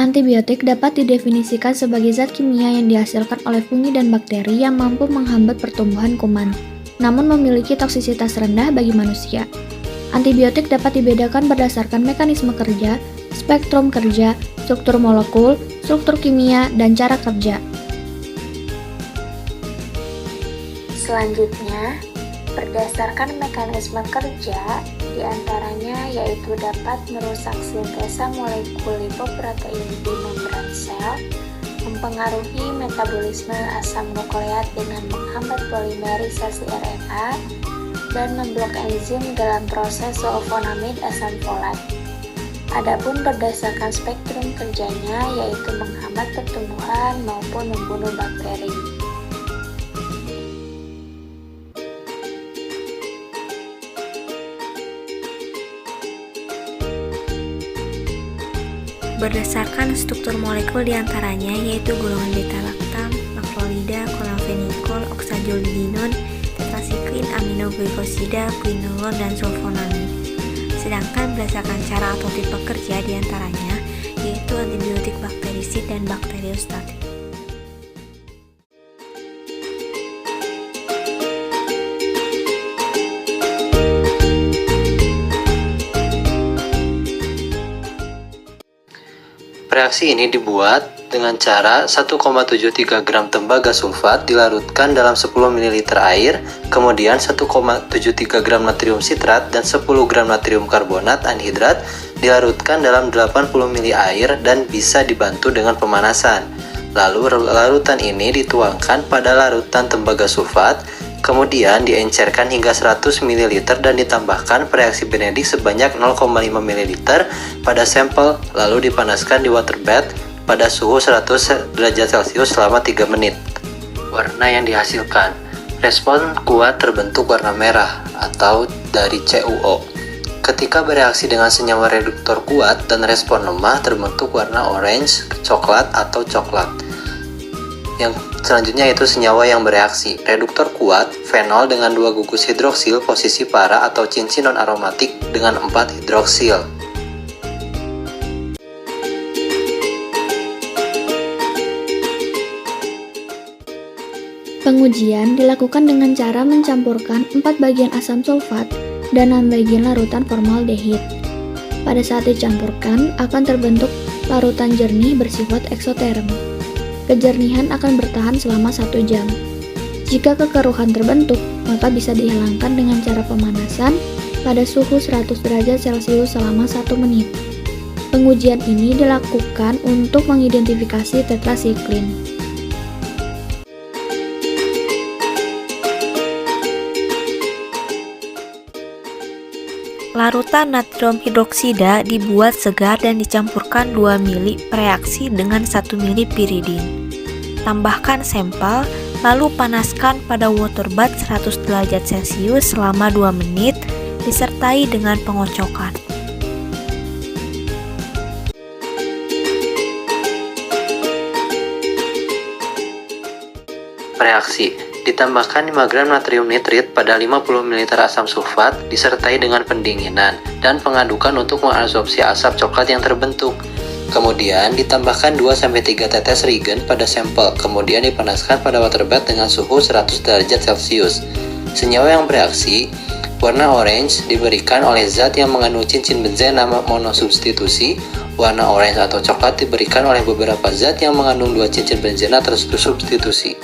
Antibiotik dapat didefinisikan sebagai zat kimia yang dihasilkan oleh fungi dan bakteri yang mampu menghambat pertumbuhan kuman, namun memiliki toksisitas rendah bagi manusia. Antibiotik dapat dibedakan berdasarkan mekanisme kerja, spektrum kerja, struktur molekul, struktur kimia, dan cara kerja. Selanjutnya, berdasarkan mekanisme kerja, diantaranya yaitu dapat merusak sintesa molekul lipoprotein di membran sel, mempengaruhi metabolisme asam nukleat dengan menghambat polimerisasi RNA, dan memblok enzim dalam proses sulfonamid asam folat. Adapun berdasarkan spektrum kerjanya yaitu menghambat pertumbuhan maupun membunuh bakteri. Berdasarkan struktur molekul diantaranya yaitu golongan beta-lactam, makrolida, klorfenikol, oxazolidinol, tetrasiklin, aminoglikosida, quinolon, dan sulfonamid. Sedangkan berdasarkan cara atau tipe kerja diantaranya yaitu antibiotik bakterisid dan bakteriostatik. Reaksi ini dibuat dengan cara 1,73 gram tembaga sulfat dilarutkan dalam 10 ml air, kemudian 1,73 gram natrium sitrat dan 10 gram natrium karbonat anhidrat dilarutkan dalam 80 ml air dan bisa dibantu dengan pemanasan. Lalu larutan ini dituangkan pada larutan tembaga sulfat, kemudian diencerkan hingga 100 ml dan ditambahkan pereaksi Benedict sebanyak 0,5 ml pada sampel, lalu dipanaskan di water bath pada suhu 100 derajat Celcius selama 3 menit. Warna yang dihasilkan: respon kuat terbentuk warna merah atau dari CuO. Ketika bereaksi dengan senyawa reduktor kuat dan respon lemah terbentuk warna orange, coklat atau coklat. Yang selanjutnya yaitu senyawa yang bereaksi. Reduktor kuat, fenol dengan 2 gugus hidroksil posisi para atau cincin non-aromatik dengan 4 hidroksil. Pengujian dilakukan dengan cara mencampurkan 4 bagian asam sulfat dan 6 bagian larutan formaldehid. Pada saat dicampurkan, akan terbentuk larutan jernih bersifat eksoterm. Kejernihan akan bertahan selama 1 jam. Jika kekeruhan terbentuk, maka bisa dihilangkan dengan cara pemanasan pada suhu 100 derajat Celcius selama 1 menit. Pengujian ini dilakukan untuk mengidentifikasi tetrasiklin. Larutan natrium hidroksida dibuat segar dan dicampurkan 2 ml reaksi dengan 1 ml piridin. Tambahkan sampel, lalu panaskan pada water bath 100 derajat Celcius selama 2 menit, disertai dengan pengocokan. Reaksi: ditambahkan 5 gram natrium nitrit pada 50 ml asam sulfat disertai dengan pendinginan dan pengadukan untuk mengabsorpsi asap coklat yang terbentuk. Kemudian ditambahkan 2-3 tetes regen pada sampel, kemudian dipanaskan pada water bath dengan suhu 100 derajat Celcius. Senyawa yang bereaksi, warna orange diberikan oleh zat yang mengandung cincin benzena monosubstitusi, warna orange atau coklat diberikan oleh beberapa zat yang mengandung 2 cincin benzena tersubstitusi.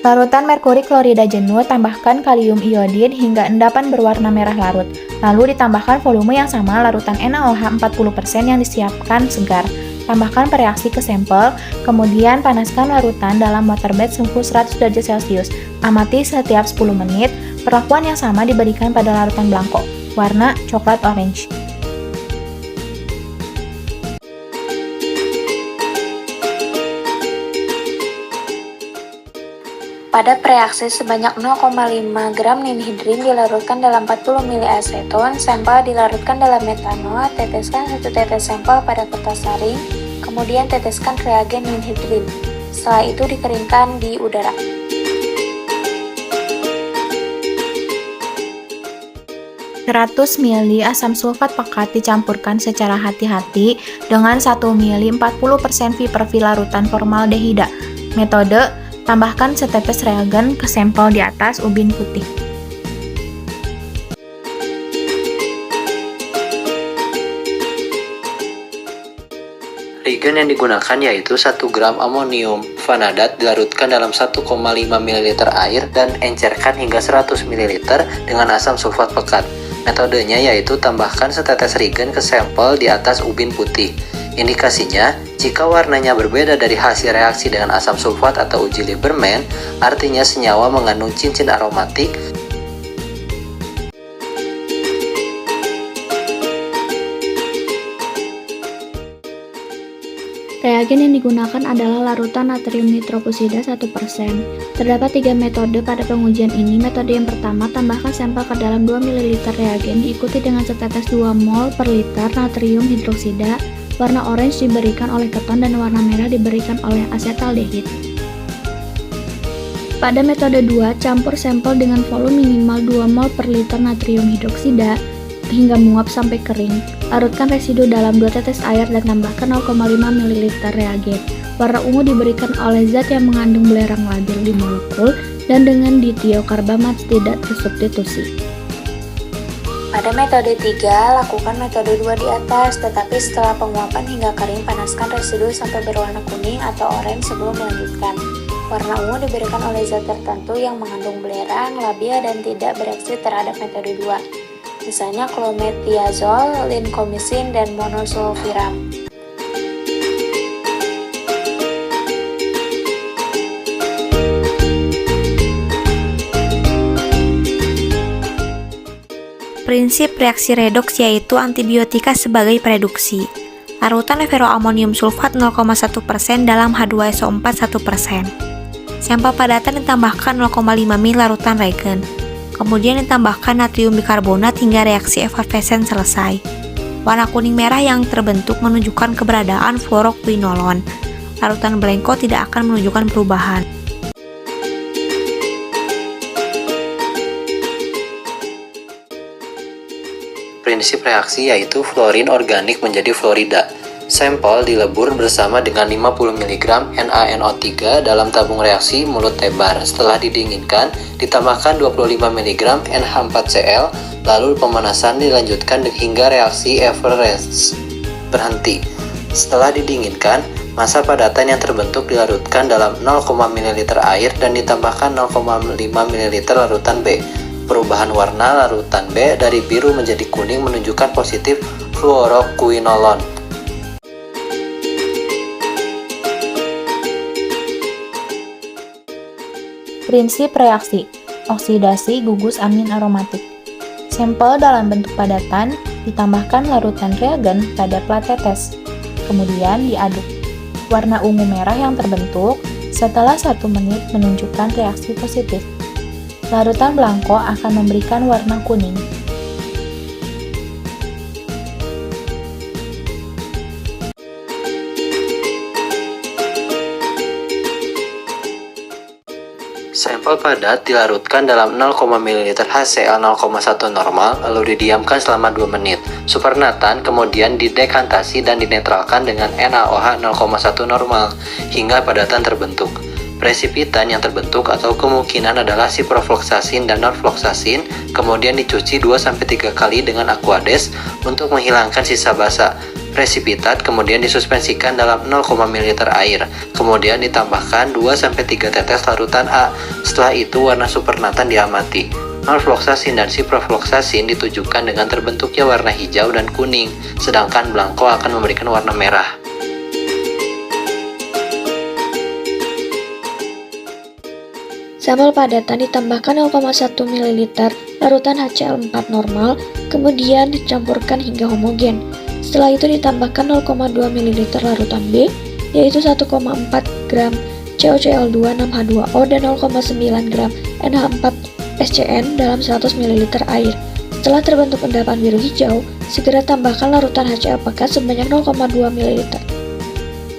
Larutan merkuri klorida jenuh, tambahkan kalium iodid hingga endapan berwarna merah larut. Lalu ditambahkan volume yang sama larutan NaOH 40% yang disiapkan segar. Tambahkan pereaksi ke sampel, kemudian panaskan larutan dalam water bath suhu 100 derajat Celcius. Amati setiap 10 menit. Perlakuan yang sama diberikan pada larutan blanko, warna coklat orange. Pada preaksi sebanyak 0,5 gram ninhidrin dilarutkan dalam 40 ml aseton, sampel dilarutkan dalam metanol, teteskan 1 tetes sampel pada kertas saring, kemudian teteskan reagen ninhidrin. Setelah itu dikeringkan di udara. 100 ml asam sulfat pekat dicampurkan secara hati-hati dengan 1 ml 40% Vipervi larutan formaldehida. Metode: tambahkan setetes reagen ke sampel di atas ubin putih. Reagen yang digunakan yaitu 1 gram amonium vanadat dilarutkan dalam 1,5 ml air dan encerkan hingga 100 ml dengan asam sulfat pekat. Metodenya yaitu tambahkan setetes reagen ke sampel di atas ubin putih. Indikasinya, jika warnanya berbeda dari hasil reaksi dengan asam sulfat atau uji Lieberman, artinya senyawa mengandung cincin aromatik. Reagen yang digunakan adalah larutan natrium nitroposida 1%. Terdapat 3 metode pada pengujian ini. Metode yang pertama, tambahkan sampel ke dalam 2 ml reagen diikuti dengan setetes 2 mol per liter natrium hidroksida. Warna orange diberikan oleh keton dan warna merah diberikan oleh asetaldehid. Pada metode 2, campur sampel dengan volume minimal 2 mol per liter natrium hidroksida hingga menguap sampai kering. Larutkan residu dalam 2 tetes air dan tambahkan 0,5 ml reagen. Warna ungu diberikan oleh zat yang mengandung belerang labil di molekul dan dengan ditiokarbamat tidak tersubstitusi. Pada metode 3, lakukan metode 2 di atas, tetapi setelah penguapan hingga kering, panaskan residu sampai berwarna kuning atau oranye sebelum melanjutkan. Warna ungu diberikan oleh zat tertentu yang mengandung belerang, labia, dan tidak bereaksi terhadap metode 2. Misalnya clometiazol, linkomisin, dan monosulfiram. Prinsip reaksi redoks yaitu antibiotika sebagai preduksi. Larutan ferroamonium sulfat 0,1% dalam H2SO4 1%. Sampel padatan ditambahkan 0,5 ml larutan reagen. Kemudian ditambahkan natrium bikarbonat hingga reaksi efervescen selesai. Warna kuning merah yang terbentuk menunjukkan keberadaan fluoroquinolon. Larutan blanko tidak akan menunjukkan perubahan. Prinsip reaksi yaitu fluorin organik menjadi fluorida. Sampel dilebur bersama dengan 50 mg NaNO3 dalam tabung reaksi mulut tebar. Setelah didinginkan, ditambahkan 25 mg NH4Cl, lalu pemanasan dilanjutkan hingga reaksi Everest berhenti. Setelah didinginkan, massa padatan yang terbentuk dilarutkan dalam 0,5 ml air dan ditambahkan 0,5 ml larutan B. Perubahan warna larutan B dari biru menjadi kuning menunjukkan positif fluoroquinolon. Prinsip reaksi: oksidasi gugus amin aromatik. Sampel dalam bentuk padatan ditambahkan larutan reagen pada plat tetes, kemudian diaduk. Warna ungu merah yang terbentuk setelah 1 menit menunjukkan reaksi positif. Larutan blanko akan memberikan warna kuning. Sampel padat dilarutkan dalam 0, ml HCl 0,1 normal lalu didiamkan selama 2 menit. Supernatan kemudian didekantasi dan dinetralkan dengan NaOH 0,1 normal hingga padatan terbentuk. Presipitan yang terbentuk atau kemungkinan adalah ciprofloxacin dan norfloxacin, kemudian dicuci 2-3 kali dengan aquades untuk menghilangkan sisa basa. Presipitat kemudian disuspensikan dalam 0, ml air, kemudian ditambahkan 2-3 tetes larutan A. Setelah itu warna supernatan diamati. Norfloxacin dan ciprofloxacin ditujukan dengan terbentuknya warna hijau dan kuning, sedangkan blanko akan memberikan warna merah. Sampel padatan ditambahkan 0,1 ml larutan HCl 4 normal, kemudian dicampurkan hingga homogen. Setelah itu ditambahkan 0,2 ml larutan B, yaitu 1,4 gram COCl2 6H2O dan 0,9 gram NH4SCN dalam 100 ml air. Setelah terbentuk endapan biru hijau, segera tambahkan larutan HCl pekat sebanyak 0,2 ml.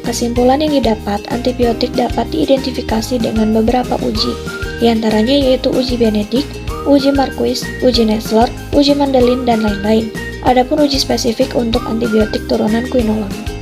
Kesimpulan yang didapat, antibiotik dapat diidentifikasi dengan beberapa uji. Di antaranya yaitu uji Benedict, uji Marquis, uji Nestler, uji Mandelin, dan lain-lain. Adapun uji spesifik untuk antibiotik turunan quinolone.